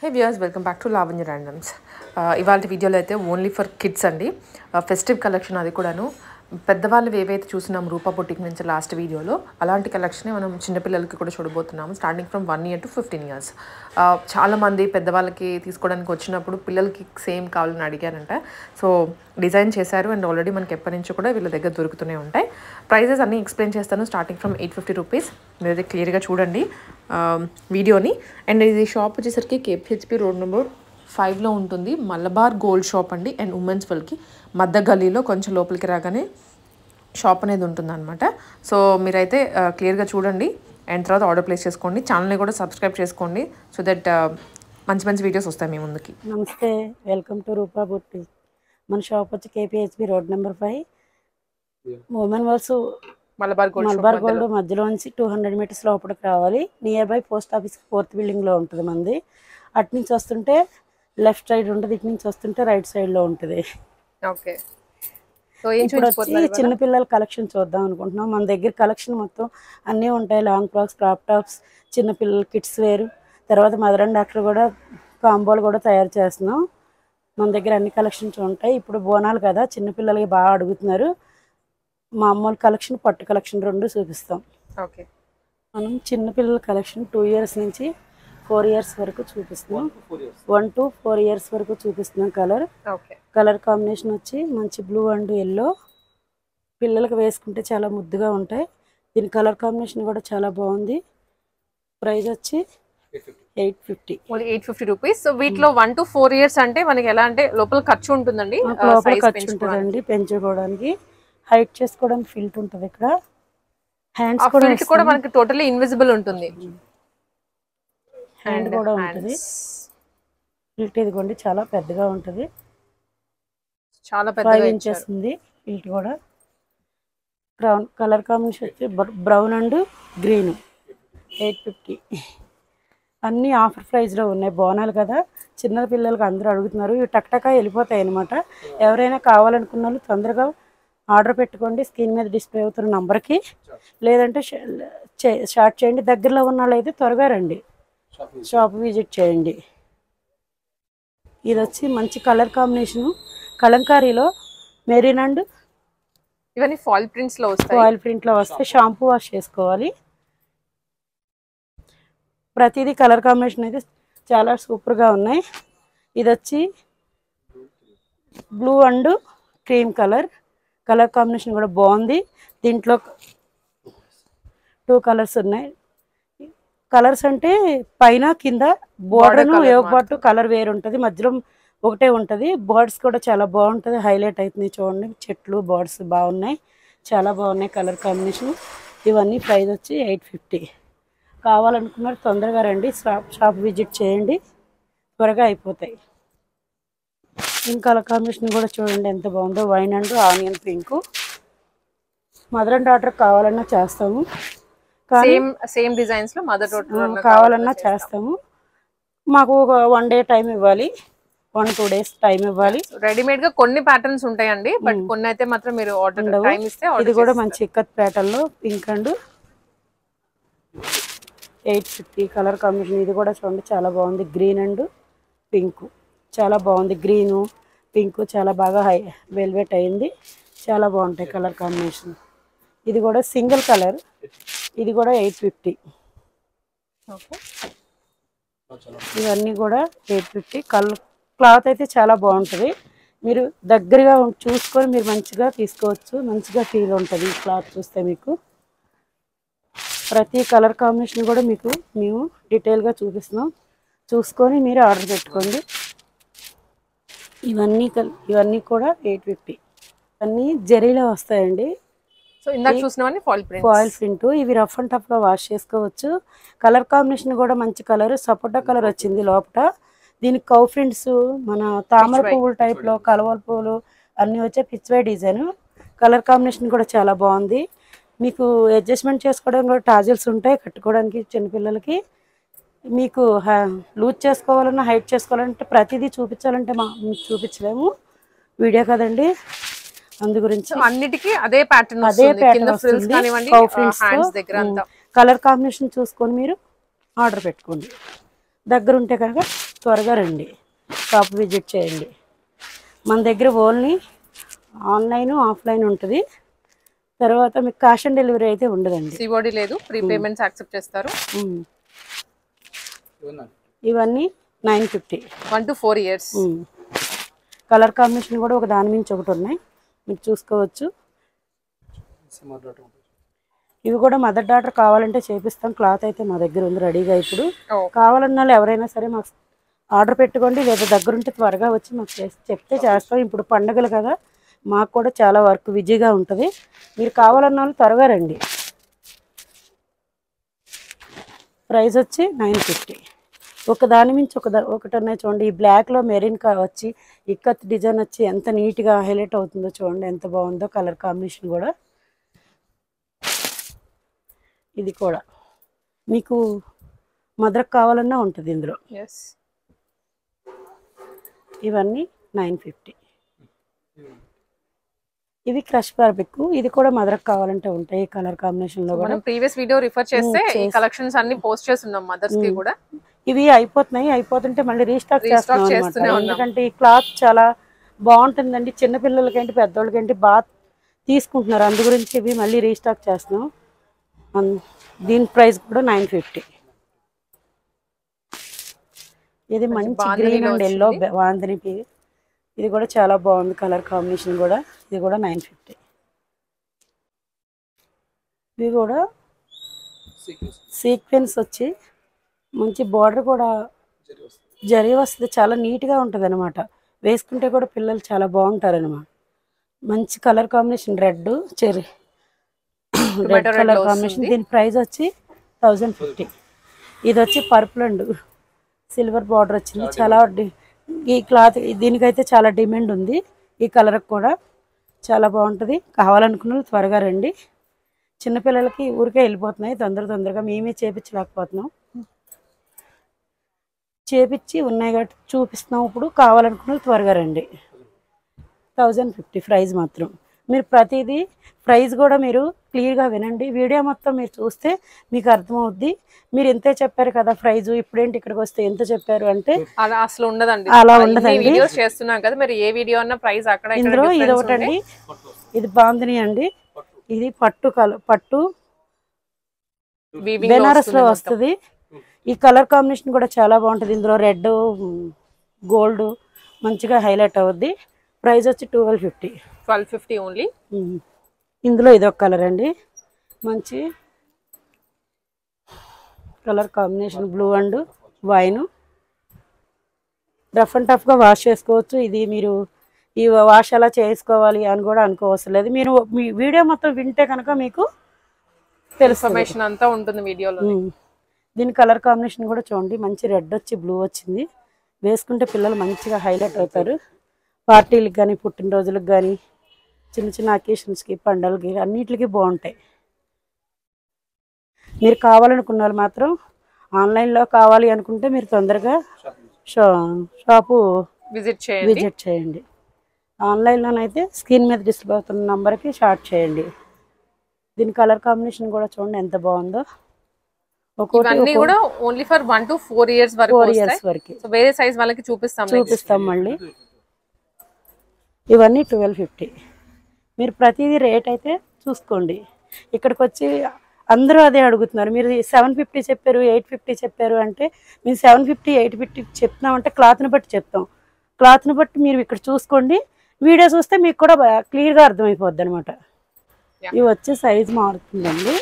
Hey viewers, welcome back to Lavanya Randoms. ఇవాళ వీడియోలో అయితే ఓన్లీ ఫర్ కిడ్స్ అండి. ఫెస్టివ్ కలెక్షన్ అది కూడాను పెద్దవాళ్ళు ఏవైతే చూసినాం రూపా బొటిక్ నుంచి లాస్ట్ వీడియోలో అలాంటి కలెక్షనే మనం చిన్నపిల్లలకి కూడా చూడబోతున్నాము. Starting from 1 year to 15 years. చాలామంది పెద్దవాళ్ళకి తీసుకోవడానికి వచ్చినప్పుడు పిల్లలకి సేమ్ కావాలని అడిగారంట. సో డిజైన్ చేశారు అండ్ ఆల్రెడీ మనకి ఎప్పటి నుంచో కూడా వీళ్ళ దగ్గర దొరుకుతూనే ఉంటాయి. ప్రైజెస్ అన్నీ ఎక్స్ప్లెయిన్ చేస్తాను. Starting from 850 rupees. మీరైతే క్లియర్గా చూడండి వీడియోని. అండ్ ఇది షాప్ వచ్చేసరికి కేపీహెచ్పి రోడ్ నెంబర్ 5లో ఉంటుంది. మలబార్ గోల్డ్ షాప్ అండి. అండ్ ఉమెన్స్ వాళ్ళకి మధ్య గల్లీలో కొంచెం లోపలికి రాగానే షాప్ అనేది ఉంటుందన్నమాట. సో మీరైతే క్లియర్గా చూడండి అండ్ తర్వాత ఆర్డర్ ప్లేస్ చేసుకోండి. ఛానల్ని కూడా సబ్స్క్రైబ్ చేసుకోండి సో దట్ మంచి మంచి వీడియోస్ వస్తాయి మీ ముందుకి. నమస్తే, వెల్కమ్ టు రూపా బొటిక్. మన షాప్ వచ్చి కేపీహెచ్పి రోడ్ నెంబర్ 5 ఉమెన్ వర్స్ మలబార్ గోల్డ్ మధ్యలోంచి 200 మీటర్స్ లోపలికి రావాలి. Near by post office 4th బిల్డింగ్లో ఉంటుంది మంది. అటు నుంచి వస్తుంటే లెఫ్ట్ సైడ్ ఉంటుంది, ఇటు నుంచి వస్తుంటే రైట్ సైడ్లో ఉంటుంది. ఓకే, ఇప్పుడు వచ్చి చిన్నపిల్లల కలెక్షన్ చూద్దాం అనుకుంటున్నాం. మన దగ్గర కలెక్షన్ మొత్తం అన్నీ ఉంటాయి. లాంగ్ ఫ్రాక్స్, క్రాప్ టాప్స్, చిన్నపిల్లల కిడ్స్ వేరు, తర్వాత మదర్ అండ్ డాక్టర్ కూడా కాంబోలు కూడా తయారు చేస్తున్నాం. మన దగ్గర అన్ని కలెక్షన్స్ ఉంటాయి. ఇప్పుడు బోనాలు కదా, చిన్నపిల్లలకి బాగా అడుగుతున్నారు. మామూలు కలెక్షన్, పట్టు కలెక్షన్ రెండు చూపిస్తాం. ఓకే, మనం చిన్నపిల్లల కలెక్షన్ 2 years నుంచి 4 years వరకు చూపిస్తున్నాం. 1 to 4 years వరకు చూపిస్తున్నాం. కలర్ కాంబినేషన్ వచ్చి మంచి బ్లూ అండ్ ఎల్లో. పిల్లలకు వేసుకుంటే చాలా ముద్దుగా ఉంటాయి. దీని కలర్ కాంబినేషన్ కూడా చాలా బాగుంది. ప్రైస్ వచ్చి 850 రూపీస్. సో వీటిలో 1 to 4 years అంటే మనకి ఎలా అంటే లోపల ఖర్చు ఉంటుందండి. లోపల ఖర్చు ఉంటుందండి పెంచుకోవడానికి. హైట్ చేసుకోవడానికి ఫిల్ట్ ఉంటుంది. ఇక్కడ హ్యాండ్స్ కూడా మనకి టోటల్లీ ఇన్విజిబుల్ ఉంటుంది. హ్యాండ్ కూడా ఉంటుంది. ఫిల్ట్ ఇదిగోండి చాలా పెద్దగా ఉంటుంది. చాలా పెద్దగా 5 inches ఉంది ఫిల్ట్ కూడా. కలర్ కాంబినేషన్ వచ్చి బ్రౌన్ అండ్ గ్రీన్. 850. అన్నీ ఆఫర్ ప్రైస్లో ఉన్నాయి. బోనాలు కదా, చిన్న పిల్లలకి అందరూ అడుగుతున్నారు. ఇవి టక్టకా వెళ్ళిపోతాయి అనమాట. ఎవరైనా కావాలనుకున్న వాళ్ళు తొందరగా ఆర్డర్ పెట్టుకోండి. స్క్రీన్ మీద డిస్ప్లే అవుతున్న నంబర్కి, లేదంటే స్టార్ట్ చేయండి. దగ్గరలో ఉన్న వాళ్ళు అయితే త్వరగా రండి, షాప్ విజిట్ చేయండి. ఇది వచ్చి మంచి కలర్ కాంబినేషను. కలంకారీలో మెరీన్ అండ్ ఇవన్నీ ఫాయిల్ ప్రింట్స్లో వస్తాయి. ఫాయిల్ ప్రింట్లో వస్తే షాంపూ వాష్ చేసుకోవాలి. ప్రతిదీ కలర్ కాంబినేషన్ అయితే చాలా సూపర్గా ఉన్నాయి. ఇది వచ్చి blue and cream colour combination కూడా బాగుంది. దీంట్లో 2 కలర్స్ ఉన్నాయి. కలర్స్ అంటే పైన కింద బోర్డర్ పాటు కలర్ వేరు ఉంటుంది, మధ్యలో ఒకటే ఉంటుంది. బర్డ్స్ కూడా చాలా బాగుంటుంది, హైలైట్ అవుతుంది. చూడండి, చెట్లు బర్డ్స్ బాగున్నాయి, చాలా బాగున్నాయి కలర్ కాంబినేషన్. ఇవన్నీ ప్రైస్ వచ్చి 850. కావాలనుకున్నారు తొందరగా రండి, షాప్ విజిట్ చేయండి, త్వరగా అయిపోతాయి. ఇంకా కలర్ కాంబినేషన్ కూడా చూడండి ఎంత బాగుందో. Wine and onion pink. Mother and daughter కావాలన్నా చేస్తాము, సేమ్ డిజైన్స్ లో మదర్ డాటర్ కావాలన్నా చేస్తాము. మాకు ఒక 1 day టైం ఇవ్వాలి, 1-2 days టైం ఇవ్వాలి. రెడీమేడ్ గా కొన్ని ప్యాటర్న్స్ ఉంటాయండి, బట్ కొన్ని అయితే మాత్రం మీరు ఆర్డర్ టైం ఇస్తే. ఇది కూడా మంచి ఇక్కత్ ప్యాటర్న్ లో పింక్ అండ్ 850 కలర్ కాంబినేషన్. ఇది కూడా చూడండి చాలా బాగుంది. గ్రీన్ అండ్ పింక్ చాలా బాగుంది. గ్రీను పింక్ చాలా బాగా వెల్వెట్ అయింది, చాలా బాగుంటాయి కలర్ కాంబినేషన్. ఇది కూడా సింగిల్ కలర్. ఇది కూడా 850. ఇవన్నీ కూడా 850. క్లాత్ అయితే చాలా బాగుంటుంది. మీరు దగ్గరగా చూసుకొని మీరు మంచిగా తీసుకోవచ్చు, మంచిగా ఫీల్ ఉంటుంది ఈ క్లాత్ చూస్తే. మీకు ప్రతి కలర్ కాంబినేషన్ కూడా మేము డీటెయిల్గా చూపిస్తున్నాం, చూసుకొని మీరు ఆర్డర్ పెట్టుకోండి. ఇవన్నీ కూడా 850. అన్నీ జరీలో వస్తాయండి. సో ఇందాక చూసినవన్నీ ఫాయిల్ ప్రింట్. ఇవి రఫ్ అండ్ టఫ్గా వాష్ చేసుకోవచ్చు. కలర్ కాంబినేషన్ కూడా మంచి కలర్, సపోటా కలర్ వచ్చింది లోపల. దీనికి కౌ ప్రింట్స్, మన తామర పువ్వుల టైప్లో కలవల పువ్వులు అన్నీ వచ్చే పిచ్వై డిజైన్. కలర్ కాంబినేషన్ కూడా చాలా బాగుంది. మీకు అడ్జస్ట్మెంట్ చేసుకోవడానికి కూడా టాజిల్స్ ఉంటాయి కట్టుకోవడానికి చిన్నపిల్లలకి. మీకు లూజ్ చేసుకోవాలన్నా హైట్ చేసుకోవాలంటే ప్రతిదీ చూపించాలంటే చూపించలేము, వీడియో కదండి, అందు గురించి అన్నిటికీ అదే ప్యాటర్న్ కలర్ కాంబినేషన్ చూసుకొని మీరు ఆర్డర్ పెట్టుకోండి. దగ్గర ఉంటే కనుక త్వరగా రండి, షాప్ విజిట్ చేయండి. మన దగ్గర ఓన్లీ ఆన్లైన్ ఆఫ్లైన్ ఉంటుంది. తర్వాత మీకు క్యాష్ ఆన్ డెలివరీ అయితే ఉండదండి. సిఓడి లేదు, ప్రీపేమెంట్స్ యాక్సెప్ట్ చేస్తారు. ఇవన్నీ 950. 1 to 4 years. కలర్ కాంబినేషన్ కూడా ఒక దాని మించి ఒకటి ఉన్నాయి, మీరు చూసుకోవచ్చు. ఇవి కూడా మదర్ డాటర్ కావాలంటే చేపిస్తాం. క్లాత్ అయితే మా దగ్గర ఉంది రెడీగా. ఇప్పుడు కావాలన్న వాళ్ళు ఎవరైనా సరే మాకు ఆర్డర్ పెట్టుకోండి, లేదా దగ్గరుంటే త్వరగా వచ్చి మాకు చెప్తే చేస్తాం. ఇప్పుడు పండుగలు కదా, మాకు కూడా చాలా వర్క్ బిజీగా ఉంటుంది. మీరు కావాలన్న వాళ్ళు త్వరగా రండి. ప్రైస్ వచ్చి 950. ఒక దాని మించి ఒకటి ఉన్నాయి చూడండి. ఈ బ్లాక్లో మెరీన్ వచ్చి ఇక్కత్ డిజైన్ వచ్చి ఎంత నీట్గా హైలైట్ అవుతుందో చూడండి, ఎంత బాగుందో కలర్ కాంబినేషన్ కూడా. ఇది కూడా మీకు మదర్కి కావాలన్నా ఉంటుంది ఇందులో. ఇవన్నీ 950. ఇవి క్రష్ ఫ్యాబ్రిక్, ఇది కూడా మదర్కి కావాలంటే ఉంటాయి కలర్ కాంబినేషన్ లో కూడా. ప్రీవియస్ వీడియో రిఫర్ చేస్తే ఈ కలెక్షన్స్ అన్ని పోస్ట్ చేస్తున్నాం మదర్స్ కి కూడా. ఇవి అయిపోతుంటే మళ్ళీ రీస్టాక్ చేస్తున్నాం. ఎందుకంటే ఈ క్లాత్ చాలా బాగుంటుందండి, చిన్నపిల్లలకేంటి పెద్దోళ్ళకేంటి బాగా తీసుకుంటున్నారు, అందు గురించి ఇవి మళ్ళీ రీస్టాక్ చేస్తున్నాం. దీని ప్రైస్ కూడా 950. ఇది మంచి గ్రీన్ అండ్ ఎల్లో బాందిని, ఇది కూడా చాలా బాగుంది కలర్ కాంబినేషన్ కూడా. ఇది కూడా 950. ఇవి కూడా సీక్వెన్స్ వచ్చి మంచి బార్డర్ కూడా జరీ వస్తుంది, చాలా నీట్గా ఉంటుంది అనమాట. వేసుకుంటే కూడా పిల్లలు చాలా బాగుంటారు అనమాట. మంచి colour combination red colour combination. దీని ప్రైస్ వచ్చి 1050. ఇది వచ్చి పర్పుల్ అండ్ సిల్వర్ బార్డర్ వచ్చింది. చాలా ఈ క్లాత్ దీనికైతే చాలా డిమాండ్ ఉంది. ఈ కలర్ కూడా చాలా బాగుంటుంది. కావాలనుకున్న త్వరగా రండి. చిన్నపిల్లలకి ఊరికే వెళ్ళిపోతున్నాయి తొందరగా, మేమే చేపించలేకపోతున్నాం. చేపించి ఉన్నాయి కాబట్టి చూపిస్తున్నాం. ఇప్పుడు కావాలనుకున్న త్వరగా రండి. 1050 ప్రైస్ మాత్రం. మీరు ప్రతిదీ ప్రైస్ కూడా మీరు క్లియర్గా వినండి. వీడియో మొత్తం మీరు చూస్తే మీకు అర్థమవుద్ది. మీరు ఎంతే చెప్పారు కదా ప్రైజ్, ఇప్పుడేంటి ఇక్కడికి వస్తే ఎంత చెప్పారు అంటే అలా అసలు ఉండదండి. అలా ఉండదండి. వీడియోస్ చేస్తున్నాం కదా, మీరు ఏ వీడియో అన్న ప్రైస్ అక్కడ ఇందులో ఇది ఒకటండి, ఇది బాందిని అండి. ఇది పట్టు బెనారస్ లో వస్తుంది. ఈ కలర్ కాంబినేషన్ కూడా చాలా బాగుంటుంది. ఇందులో రెడ్ గోల్డ్ మంచిగా హైలైట్ అవుద్ది. ప్రైస్ వచ్చి 1250 ఓన్లీ. ఇందులో ఇదొక కలర్ అండి, మంచి colour combination blue and wine. Rough and టఫ్గా వాష్ చేసుకోవచ్చు. ఇది మీరు ఈ వాష్ ఎలా చేసుకోవాలి అని కూడా అనుకోవసరం లేదు. మీరు మీ వీడియో మొత్తం వింటే కనుక మీకు ఇన్ఫర్మేషన్ అంతా ఉంటుంది వీడియోలో. దీని కలర్ కాంబినేషన్ కూడా చూడండి, మంచి రెడ్ వచ్చి బ్లూ వచ్చింది. వేసుకుంటే పిల్లలు మంచిగా హైలైట్ అవుతారు. పార్టీలకు కానీ పుట్టినరోజులకు కానీ చిన్న అకేషన్స్కి పండగలకి అన్నిటికీ బాగుంటాయి. మీరు కావాలనుకున్న వాళ్ళు మాత్రం ఆన్లైన్లో కావాలి అనుకుంటే మీరు తొందరగా షాపు విజిట్ చేయండి. ఆన్లైన్లోనైతే స్క్రీన్ మీద డిస్ప్లే అవుతున్న నంబర్కి షార్ట్ చేయండి. దీని కలర్ కాంబినేషన్ కూడా చూడండి ఎంత బాగుందో. ఇవన్నీ కూడా ఓన్లీ ఫర్ 1 to 4 years వరకు. సో వేరే సైజ్ వాళ్ళకి చూపిస్తాం మళ్ళీ. ఇవన్నీ 1250. మీరు ప్రతిదీ రేట్ అయితే చూసుకోండి. ఇక్కడికి వచ్చి అందరూ అదే అడుగుతున్నారు. మీరు 750 చెప్పారు, 850 చెప్పారు అంటే మేము 750, 850 చెప్తున్నామంటే క్లాత్ని బట్టి చెప్తాం. క్లాత్ని బట్టి మీరు ఇక్కడ చూసుకోండి. వీడియో చూస్తే మీకు కూడా క్లియర్గా అర్థమైపోద్ది అనమాట. ఇవి వచ్చే సైజ్ మారుతుందండి.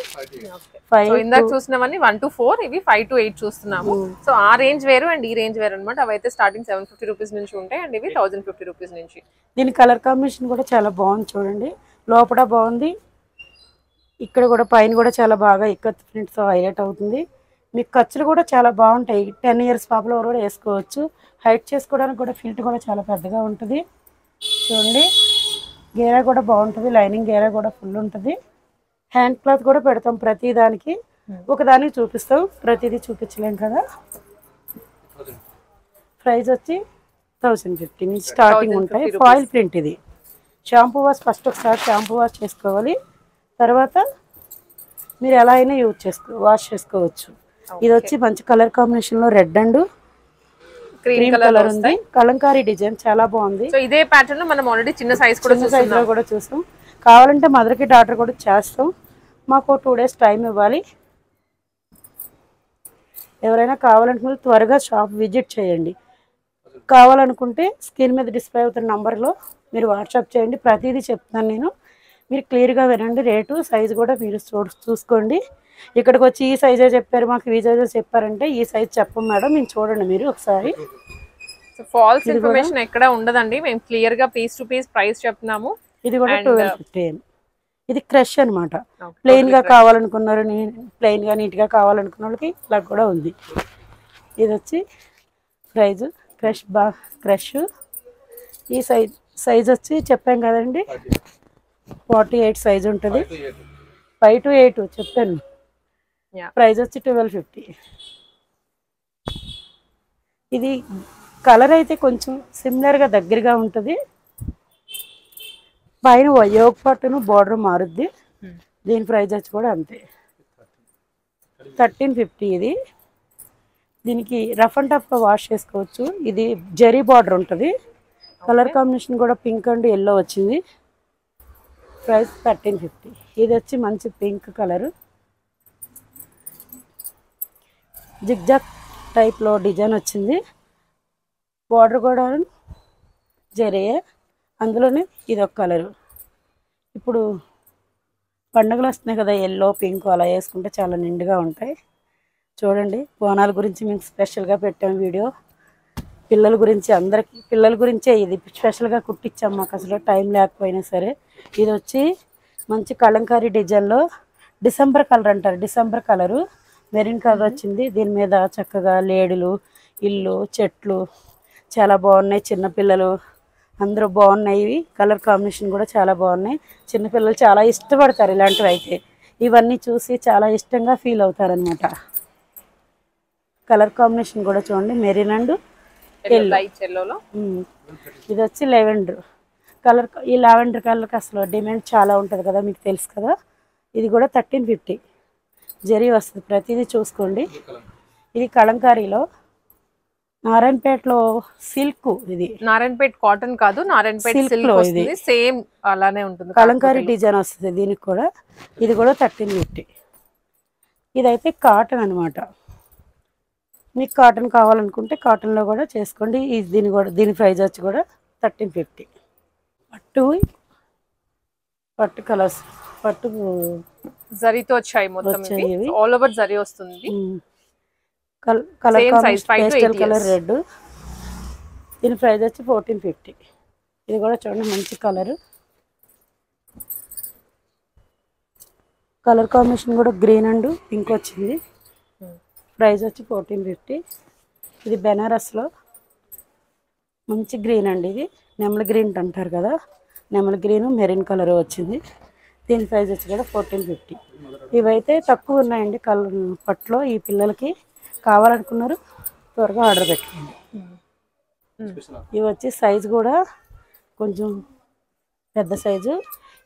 ఇందాక చూసినవన్నీ 1 to 4, ఇవి 5 to 8 చూస్తున్నాము. సో ఆ రేంజ్ వేరు అండ్ ఈ రేంజ్ వేరు అనమాట. అవైతే స్టార్టింగ్ 750 రూపీస్ నుంచి ఉంటాయి అండ్ ఇవి 1050 రూపీస్ నుంచి. దీని కలర్ కాంబినేషన్ కూడా చాలా బాగుంది చూడండి. లోపల బాగుంది, ఇక్కడ కూడా పైన కూడా చాలా బాగా ఇక్కత్ ప్రింట్స్ హైలైట్ అవుతుంది. మీకు ఖర్చులు కూడా చాలా బాగుంటాయి. 10 years పాపలో కూడా వేసుకోవచ్చు. హైట్ చేసుకోవడానికి కూడా ఫిల్ట్ కూడా చాలా పెద్దగా ఉంటుంది చూడండి. గేరా కూడా బాగుంటుంది, లైనింగ్ గేరా కూడా ఫుల్ ఉంటుంది. హ్యాండ్ క్లాత్ కూడా పెడతాం ప్రతి దానికి. ఒకదానికి చూపిస్తాం, ప్రతిదీ చూపించలేం కదా. ప్రైస్ వచ్చి 1050 నుంచి స్టార్టింగ్ ఉంటాయి. ఫాయిల్ ప్రింట్ ఇది. షాంపూ వాష్ ఫస్ట్ ఒకసారి షాంపూ వాష్ చేసుకోవాలి, తర్వాత మీరు ఎలా అయినా వాష్ చేసుకోవచ్చు. ఇది వచ్చి మంచి కలర్ కాంబినేషన్లో రెడ్ అండ్ క్రీమ్ కలర్ ఉంది. కలంకారీ డిజైన్ చాలా బాగుంది. సో ఇదే ప్యాటర్న్ లో మనం ఆల్రెడీ చిన్న సైజ్ కూడా చూసాం. కావాలంటే మదర్ కి డాటర్ కూడా చేస్తాం. మాకు 2 days టైం ఇవ్వాలి. ఎవరైనా కావాలనుకుంటే త్వరగా షాప్ విజిట్ చేయండి. కావాలనుకుంటే స్క్రీన్ మీద డిస్ప్లే అవుతున్న నంబర్లో మీరు వాట్సాప్ చేయండి. ప్రతిదీ చెప్తాను నేను. మీరు క్లియర్గా వినండి. రేటు సైజు కూడా మీరు చూసుకోండి. ఇక్కడికి వచ్చి ఈ సైజే చెప్పారు, మాకు ఈ సైజే చెప్పారంటే ఈ సైజ్ చెప్పం మేడం, మేము చూడండి మీరు ఒకసారి. ఫాల్స్ ఇన్ఫర్మేషన్ ఎక్కడ ఉండదండి, మేము క్లియర్ గా పీస్ టు పీస్ ప్రైస్ చెప్తున్నాము. ఇది కూడా 1250. ఇది క్రష్ అనమాట. ప్లెయిన్ గా కావాలనుకున్నారు, ప్లెయిన్ గా నీట్ గా కావాలనుకున్న వాళ్ళకి ఇలా కూడా ఉంది. ఇది వచ్చి ప్రైజ్ క్రష్. ఈ సైజ్ వచ్చి చెప్పాం కదండి 48 సైజ్ ఉంటుంది. 5 to 8 చెప్పాను. ప్రైస్ వచ్చి 1250. ఇది కలర్ అయితే కొంచెం సిమిలర్ గా దగ్గరగా ఉంటుంది. పైన యోగ పట్టును బార్డర్ మారుద్ది. దీని ప్రైస్ వచ్చి కూడా అంతే 1350. ఇది దీనికి రఫ్ అండ్ టఫ్ గా వాష్ చేసుకోవచ్చు. ఇది జరీ బార్డర్ ఉంటుంది. కలర్ కాంబినేషన్ కూడా పింక్ అండ్ ఎల్లో వచ్చింది. ప్రైస్ 1350. ఇది వచ్చి మంచి పింక్ కలర్, జిగ్జాగ్ టైప్లో డిజైన్ వచ్చింది. బార్డర్ కూడా జరీ, అందులోనే ఇది ఒక కలరు. ఇప్పుడు పండుగలు వస్తున్నాయి కదా, ఎల్లో పింక్ అలా వేసుకుంటే చాలా నిండుగా ఉంటాయి. చూడండి, బోనాల గురించి మేము స్పెషల్గా పెట్టాం వీడియో. పిల్లల గురించి, అందరికి పిల్లల గురించే ఇది స్పెషల్గా కుట్టించాం. మాకు అసలు టైం లేకపోయినా సరే. ఇది వచ్చి మంచి కలంకారీ డిజైన్లో డిసెంబర్ కలర్ అంటారు. డిసెంబర్ కలరు మెరూన్ కలర్ వచ్చింది. దీని మీద చక్కగా లేడులు, ఇల్లు, చెట్లు చాలా బాగున్నాయి. చిన్నపిల్లలు అందరూ బాగున్నాయి. ఇవి కలర్ కాంబినేషన్ కూడా చాలా బాగున్నాయి. చిన్నపిల్లలు చాలా ఇష్టపడతారు ఇలాంటివి. అయితే ఇవన్నీ చూసి చాలా ఇష్టంగా ఫీల్ అవుతారనమాట. కలర్ కాంబినేషన్ కూడా చూడండి, మెరూన్ అండ్ ఎల్లో. ఇది వచ్చి లెవెండర్ కలర్. ఈ లావెండర్ కలర్కి అసలు డిమాండ్ చాలా ఉంటుంది కదా, మీకు తెలుసు కదా. ఇది కూడా 1350 జరీ వస్తుంది. ప్రతిదీ చూసుకోండి. ఇది కలంకారీలో నారాయణపేటలో సిల్క్. ఇది నారాయణపేట కాటన్ కాదు, నారాయణపేట సిల్క్ వస్తుంది. సేమ్ అలానే ఉంటుంది. కలంకారీ డిజైన్ వస్తుంది దీనికి కూడా. ఇది కూడా 1350. ఇదైతే కాటన్ అనమాట. మీకు కాటన్ కావాలనుకుంటే కాటన్లో కూడా చేసుకోండి. దీని ప్రైస్ వచ్చి కూడా 1350. పట్టు కలర్స్, పట్టు జరీతో వచ్చాయి మొత్తం. ఆల్ ఓవర్ జరీ వస్తుంది. Colour pastel colour red. దీని ప్రైస్ వచ్చి 1450. ఇది కూడా చూడండి మంచి కలర్. కలర్ కాంబినేషన్ కూడా గ్రీన్ అండ్ పింక్ వచ్చింది. ప్రైస్ వచ్చి 1450. ఇది బెనారస్లో మంచి గ్రీన్ అండి. ఇది నెమలి గ్రీన్ అంటారు కదా, నెమలి గ్రీన్ మెరూన్ కలర్ వచ్చింది. దీని ప్రైస్ వచ్చి కూడా 1450. ఇవైతే తక్కువ ఉన్నాయండి కలర్ పట్టులో. ఈ పిల్లలకి కావాలనుకున్నారు త్వరగా ఆర్డర్ పెట్టుకోండి. ఇవి వచ్చి సైజు కూడా కొంచెం పెద్ద సైజు.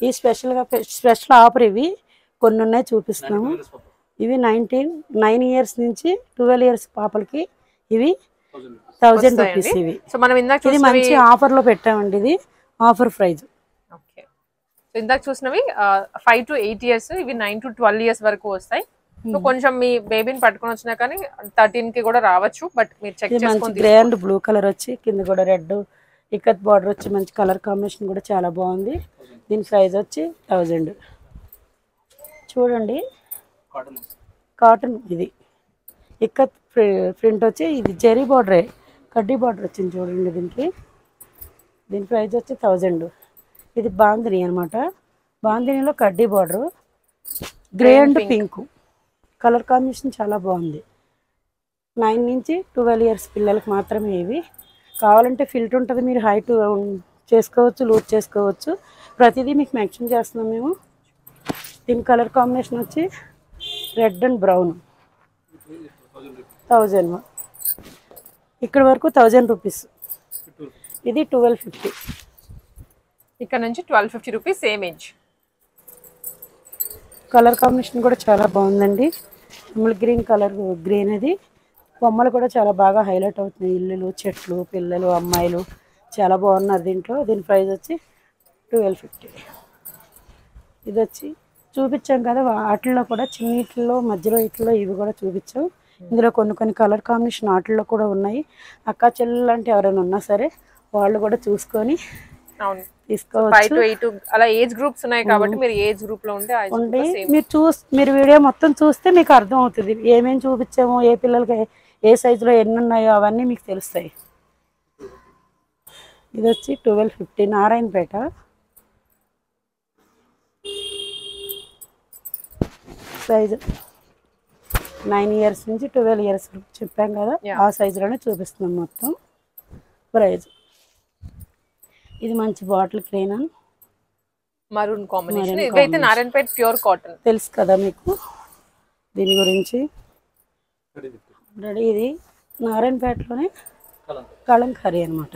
ఈ స్పెషల్ ఆఫర్ ఇవి కొన్ని ఉన్నాయి, చూపిస్తున్నాము. ఇవి 9 years నుంచి 12 years పాపలకి ఇవి 1000 రూపీస్. ఇవి ఇది మంచి ఆఫర్లో పెట్టామండి. ఇది ఆఫర్ ప్రైజ్. ఇందాక చూసినవి 5 to 8 years, ఇవి 9 to 12 years వరకు వస్తాయి. సో కొంచెం మీ బేబీని పట్టుకొని వచ్చినా కానీ 13 కి కూడా రావచ్చు. బట్ మీరు చెక్ చేసుకోండి. గ్రే అండ్ బ్లూ కలర్ వచ్చి కింద కూడా రెడ్ ఇక్కత్ బార్డర్ వచ్చి మంచి కలర్ కాంబినేషన్ కూడా చాలా బాగుంది. దీని ప్రైస్ వచ్చి 1000. చూడండి కాటన్. ఇది ఇక్కత్ ప్రింట్ వచ్చి ఇది జెరీ బార్డరే, కడ్డీ బార్డర్ వచ్చింది చూడండి దీనికి. దీని ప్రైస్ వచ్చి 1000. ఇది బాందిని అనమాట. బాందినిలో కడ్డీ border, grey and pink colour combination చాలా బాగుంది. 9 నుంచి 12 years పిల్లలకి మాత్రమే ఇవి. కావాలంటే ఫిల్టర్ ఉంటుంది, మీరు హైట్ చేసుకోవచ్చు, లూజ్ చేసుకోవచ్చు. ప్రతిదీ మీకు మెన్షన్ చేస్తున్నాం మేము. దీని కలర్ కాంబినేషన్ వచ్చి రెడ్ అండ్ బ్రౌన్. 1000. ఇక్కడ వరకు 1000 రూపీస్. ఇది 1250. ఇక్కడ నుంచి 1250 rupees same age. Colour combination కూడా చాలా బాగుందండి. Green colour green. అది బొమ్మలు కూడా చాలా బాగా హైలైట్ అవుతున్నాయి. ఇల్లులు, చెట్లు, పిల్లలు, అమ్మాయిలు చాలా బాగున్నారు దీంట్లో. దీని ప్రైస్ వచ్చి 1250. ఇది వచ్చి చూపించాం కదా, వాటిల్లో కూడా చిన్నిట్లో మధ్యలో ఇట్లో ఇవి కూడా చూపించాం. ఇందులో కొన్ని కలర్ కాంబినేషన్ వాటిల్లో కూడా ఉన్నాయి. అక్కా చెల్లెలు అంటే ఎవరైనా ఉన్నా సరే వాళ్ళు కూడా చూసుకొని తీసుకోవచ్చు. అలా ఏజ్ గ్రూప్స్ ఉన్నాయి కాబట్టి మీరు ఏజ్ గ్రూప్ లో ఉంటే మీరు వీడియో మొత్తం చూస్తే మీకు అర్థం అవుతుంది. ఏమేమి చూపించామో, ఏ పిల్లలకి ఏ సైజులో ఎన్ని ఉన్నాయో అవన్నీ మీకు తెలుస్తాయి. ఇది వచ్చి 1250 నారాయణపేట. సైజు 9 ఇయర్స్ నుంచి 12 ఇయర్స్ చెప్పాం కదా, ఆ సైజులోనే చూపిస్తున్నాం మొత్తం. ప్రైజ్ ఇది మంచి బాటిల్ క్లీన్ మరూన్ కాంబినేషన్. ఇదైతే నారాయణపేట ప్యూర్ కాటన్ తెలుసు కదా మీకు దీని గురించి. ఇది నారాయణపేటలోనే కలంకారీ అనమాట.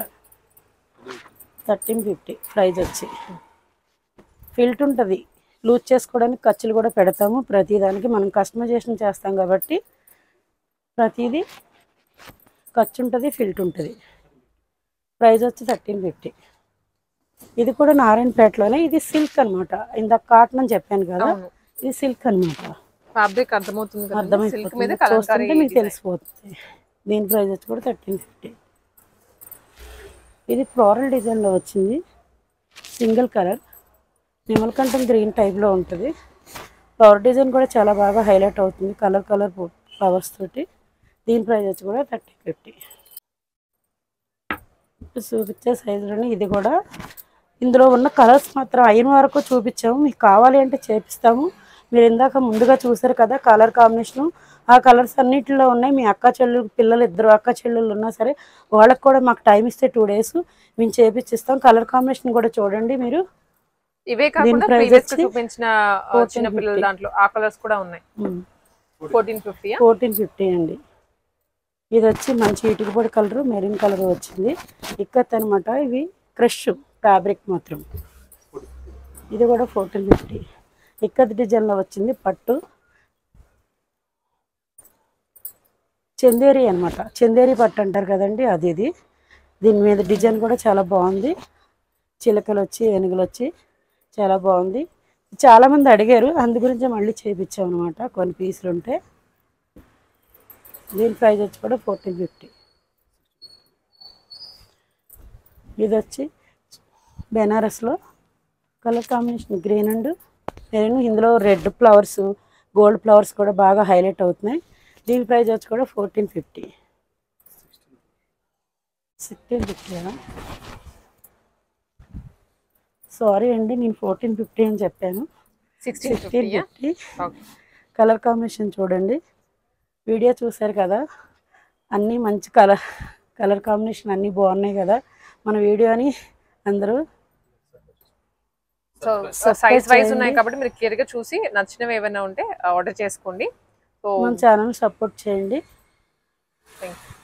1350 ప్రైజ్ వచ్చి. ఫిల్ట్ ఉంటుంది, లూజ్ చేసుకోవడానికి ఖర్చులు కూడా పెడతాము. ప్రతిదానికి మనం కస్టమైజేషన్ చేస్తాం కాబట్టి ప్రతిదీ ఖర్చు ఉంటుంది, ఫిల్ట్ ఉంటుంది. ప్రైజ్ వచ్చి 1350. ఇది కూడా నారాయణపేటలోనే. ఇది సిల్క్ అనమాట. ఇందాక కాటన్ అని చెప్పాను కదా, ఇది సిల్క్ అనమాట. ఫ్యాబ్రిక్ అర్థమవుతుంది, చూస్తుంటే మీకు తెలిసిపోతుంది. దీని ప్రైస్ వచ్చి కూడా 1350. ఇది ఫ్లోరల్ డిజైన్లో వచ్చింది, సింగిల్ కలర్, నిమ్మలకంఠం గ్రీన్ టైప్లో ఉంటుంది. ఫ్లవర్ డిజైన్ కూడా చాలా బాగా హైలైట్ అవుతుంది కలర్ ఫ్లవర్స్ తోటి. దీని ప్రైస్ వచ్చి కూడా 1350. చూపించే సైజులోనే ఇది కూడా. ఇందులో ఉన్న కలర్స్ మాత్రం అయిన వరకు చూపించాము, మీకు కావాలి అంటే చేపిస్తాము. మీరు ఇందాక ముందుగా చూసారు కదా కలర్ కాంబినేషను, ఆ కలర్స్ అన్నిటిలో ఉన్నాయి. మీ అక్క చెల్లెలు పిల్లలు, ఇద్దరు అక్క చెల్లెలు ఉన్నా సరే వాళ్ళకి కూడా మాకు టైం ఇస్తే 2 days మేము చేపించిస్తాం. కలర్ కాంబినేషన్ కూడా చూడండి మీరు. ఇవే కాకుండా ప్రీవియస్ గా చూపించిన చిన్న పిల్లల దాంట్లో ఆ కలర్స్ కూడా ఉన్నాయి. 1450 అండి. ఇది వచ్చి మంచి ఇటుకపొడి కలర్, మెరూన్ కలర్ వచ్చింది. ఇక్కత్ అనమాట. ఇవి క్రష్ ఫ్యాబ్రిక్ మాత్రం. ఇది కూడా 1450. ఇక్కత్ డిజైన్లో వచ్చింది. పట్టు చందేరి అనమాట. చందేరి పట్టు అంటారు కదండి, అది. ఇది దీని మీద డిజైన్ కూడా చాలా బాగుంది. చిలకలు వచ్చి ఏనుగులు వచ్చి చాలా బాగుంది. చాలామంది అడిగారు, అందు గురించి మళ్ళీ చేయించాం అనమాట. కొన్ని పీసులు ఉంటే. దీని ప్రైస్ వచ్చి కూడా 1450. ఇది వచ్చి బెనారస్లో colour combination green and maroon. ఇందులో రెడ్ ఫ్లవర్స్, గోల్డ్ ఫ్లవర్స్ కూడా బాగా హైలైట్ అవుతున్నాయి. దీని ప్రైస్ వచ్చి కూడా 1450. 1650. సారీ అండి, నేను 1450 అని చెప్పాను. 1650. కలర్ కాంబినేషన్ చూడండి. వీడియో చూసారు కదా, అన్నీ మంచి కలర్ కాంబినేషన్ అన్నీ బాగున్నాయి కదా. మన వీడియోని అందరూ సైజ్ వైజ్ ఉన్నాయి కాబట్టి మీరు క్లియర్ గా చూసి నచ్చినవి ఏమైనా ఉంటే ఆర్డర్ చేసుకోండి. మన ఛానల్ సపోర్ట్ చేయండి. Thank you.